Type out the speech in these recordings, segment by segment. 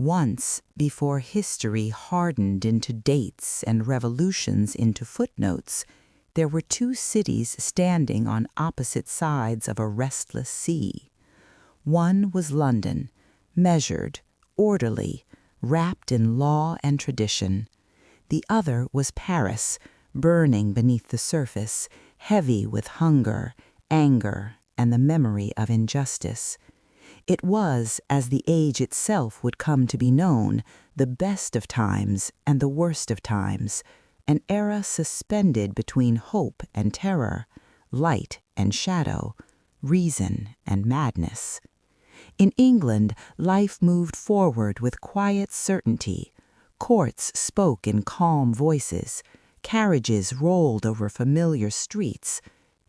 Once, before history hardened into dates and revolutions into footnotes, there were two cities standing on opposite sides of a restless sea. One was London, measured, orderly, wrapped in law and tradition. The other was Paris, burning beneath the surface, heavy with hunger, anger, and the memory of injustice. It was, as the age itself would come to be known, the best of times and the worst of times, an era suspended between hope and terror, light and shadow, reason and madness. In England, life moved forward with quiet certainty. Courts spoke in calm voices. Carriages rolled over familiar streets.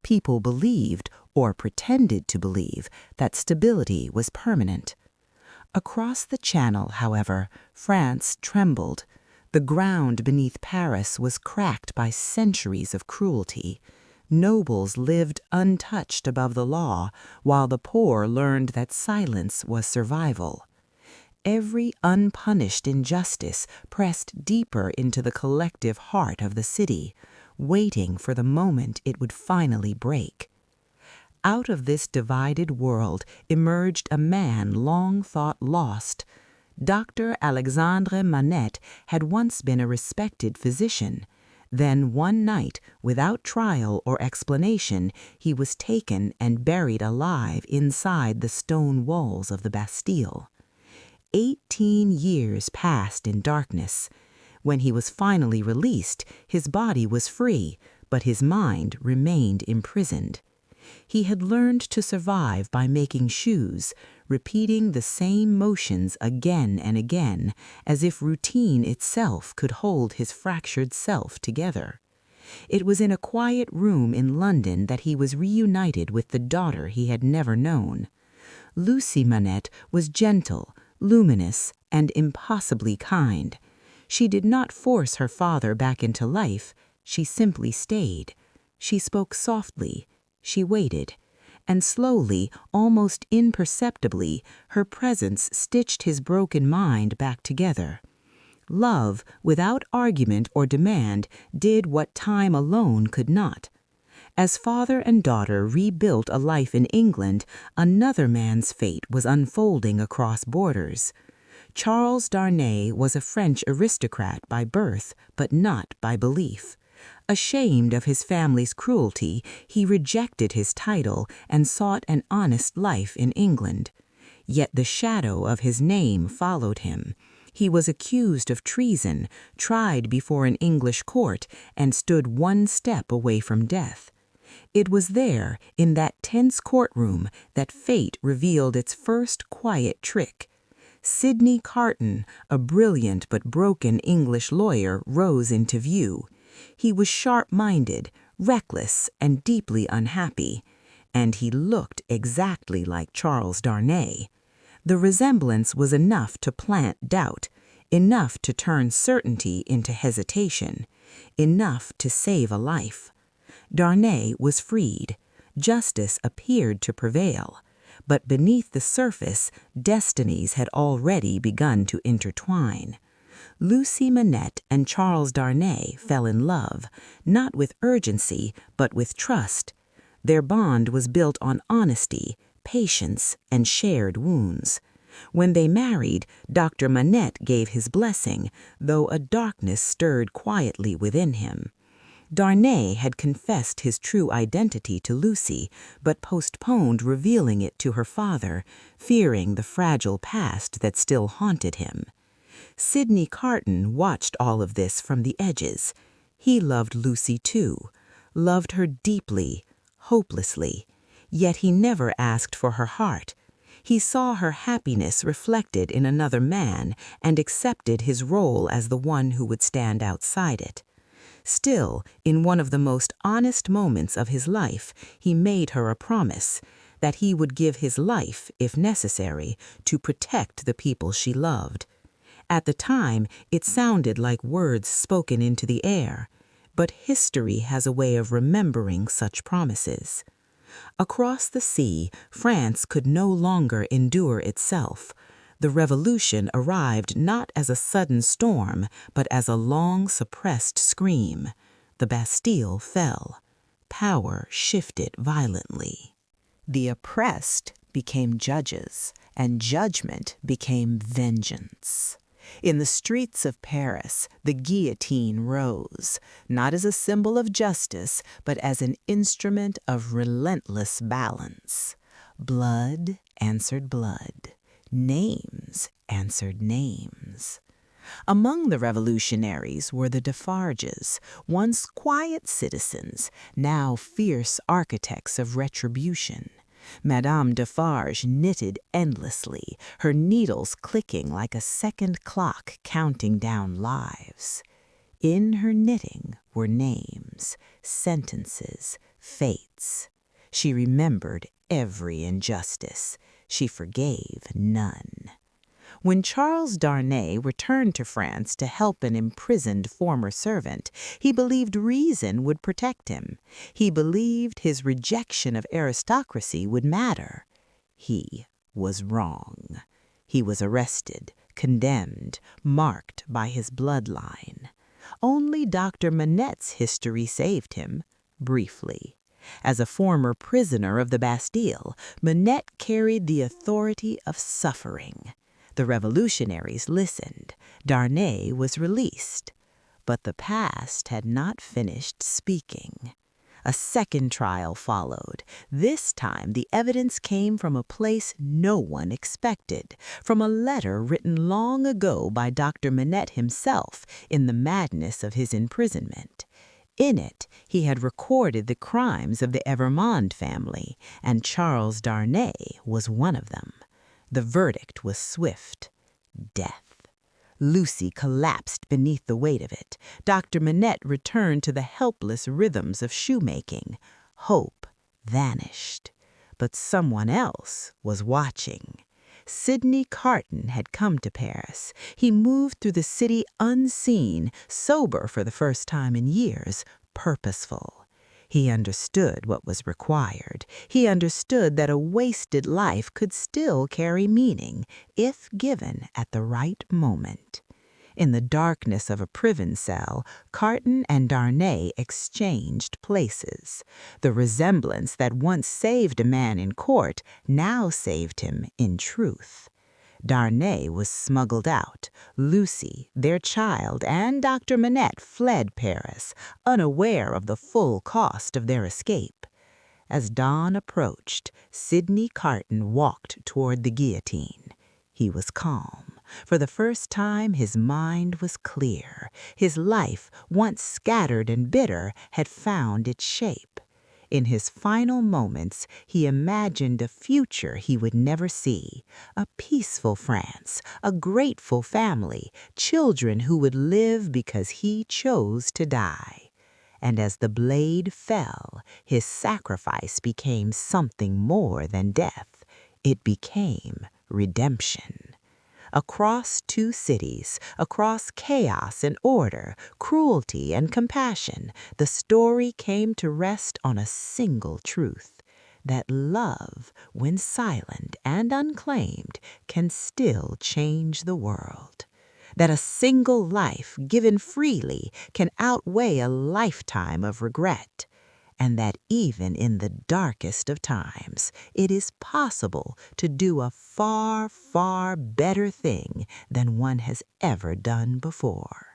People believed, or pretended to believe, that stability was permanent. Across the Channel, however, France trembled. The ground beneath Paris was cracked by centuries of cruelty. Nobles lived untouched above the law, while the poor learned that silence was survival. Every unpunished injustice pressed deeper into the collective heart of the city, waiting for the moment it would finally break. Out of this divided world emerged a man long thought lost. Dr. Alexandre Manette had once been a respected physician. Then one night, without trial or explanation, he was taken and buried alive inside the stone walls of the Bastille. 18 years passed in darkness. When he was finally released, his body was free, but his mind remained imprisoned. He had learned to survive by making shoes, repeating the same motions again and again, as if routine itself could hold his fractured self together. It was in a quiet room in London that he was reunited with the daughter he had never known. Lucy Manette was gentle, luminous, and impossibly kind. She did not force her father back into life. She simply stayed. She spoke softly. She waited. And slowly, almost imperceptibly, her presence stitched his broken mind back together. Love, without argument or demand, did what time alone could not. As father and daughter rebuilt a life in England, another man's fate was unfolding across borders. Charles Darnay was a French aristocrat by birth, but not by belief. Ashamed of his family's cruelty, he rejected his title and sought an honest life in England. Yet the shadow of his name followed him. He was accused of treason, tried before an English court, and stood one step away from death. It was there, in that tense courtroom, that fate revealed its first quiet trick. Sidney Carton, a brilliant but broken English lawyer, rose into view. He was sharp-minded, reckless, and deeply unhappy, and he looked exactly like Charles Darnay. The resemblance was enough to plant doubt, enough to turn certainty into hesitation, enough to save a life. Darnay was freed. Justice appeared to prevail. But beneath the surface, destinies had already begun to intertwine. Lucy Manette and Charles Darnay fell in love, not with urgency, but with trust. Their bond was built on honesty, patience, and shared wounds. When they married, Dr. Manette gave his blessing, though a darkness stirred quietly within him. Darnay had confessed his true identity to Lucy, but postponed revealing it to her father, fearing the fragile past that still haunted him. Sidney Carton watched all of this from the edges. He loved Lucy too, loved her deeply, hopelessly, yet he never asked for her heart. He saw her happiness reflected in another man and accepted his role as the one who would stand outside it. Still, in one of the most honest moments of his life, he made her a promise that he would give his life, if necessary, to protect the people she loved. At the time, it sounded like words spoken into the air, but history has a way of remembering such promises. Across the sea, France could no longer endure itself. The revolution arrived not as a sudden storm, but as a long suppressed scream. The Bastille fell. Power shifted violently. The oppressed became judges, and judgment became vengeance. In the streets of Paris, the guillotine rose, not as a symbol of justice, but as an instrument of relentless balance. Blood answered blood. Names answered names. Among the revolutionaries were the Defarges, once quiet citizens, now fierce architects of retribution. Madame Defarge knitted endlessly, her needles clicking like a second clock counting down lives. In her knitting were names, sentences, fates. She remembered every injustice. She forgave none. When Charles Darnay returned to France to help an imprisoned former servant, he believed reason would protect him. He believed his rejection of aristocracy would matter. He was wrong. He was arrested, condemned, marked by his bloodline. Only Dr. Manette's history saved him, briefly. As a former prisoner of the Bastille, Manette carried the authority of suffering. The revolutionaries listened. Darnay was released. But the past had not finished speaking. A second trial followed. This time the evidence came from a place no one expected, from a letter written long ago by Dr. Manette himself in the madness of his imprisonment. In it, he had recorded the crimes of the Evermond family, and Charles Darnay was one of them. The verdict was swift: death. Lucy collapsed beneath the weight of it. Dr. Manette returned to the helpless rhythms of shoemaking. Hope vanished. But someone else was watching. Sidney Carton had come to Paris. He moved through the city unseen, sober for the first time in years, purposeful. He understood what was required. He understood that a wasted life could still carry meaning, if given at the right moment. In the darkness of a prison cell, Carton and Darnay exchanged places. The resemblance that once saved a man in court now saved him in truth. Darnay was smuggled out. Lucy, their child, and Dr. Manette fled Paris, unaware of the full cost of their escape. As dawn approached, Sidney Carton walked toward the guillotine. He was calm. For the first time, his mind was clear. His life, once scattered and bitter, had found its shape. In his final moments, he imagined a future he would never see, a peaceful France, a grateful family, children who would live because he chose to die. And as the blade fell, his sacrifice became something more than death. It became redemption. Across two cities, across chaos and order, cruelty and compassion, the story came to rest on a single truth: that love, when silent and unclaimed, can still change the world. That a single life given freely can outweigh a lifetime of regret. And that even in the darkest of times, it is possible to do a far, far better thing than one has ever done before.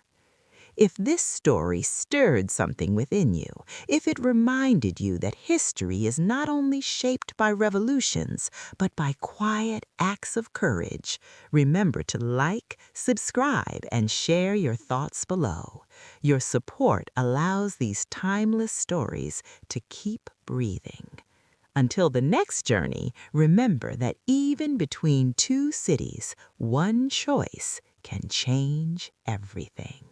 If this story stirred something within you, if it reminded you that history is not only shaped by revolutions, but by quiet acts of courage, remember to like, subscribe, and share your thoughts below. Your support allows these timeless stories to keep breathing. Until the next journey, remember that even between two cities, one choice can change everything.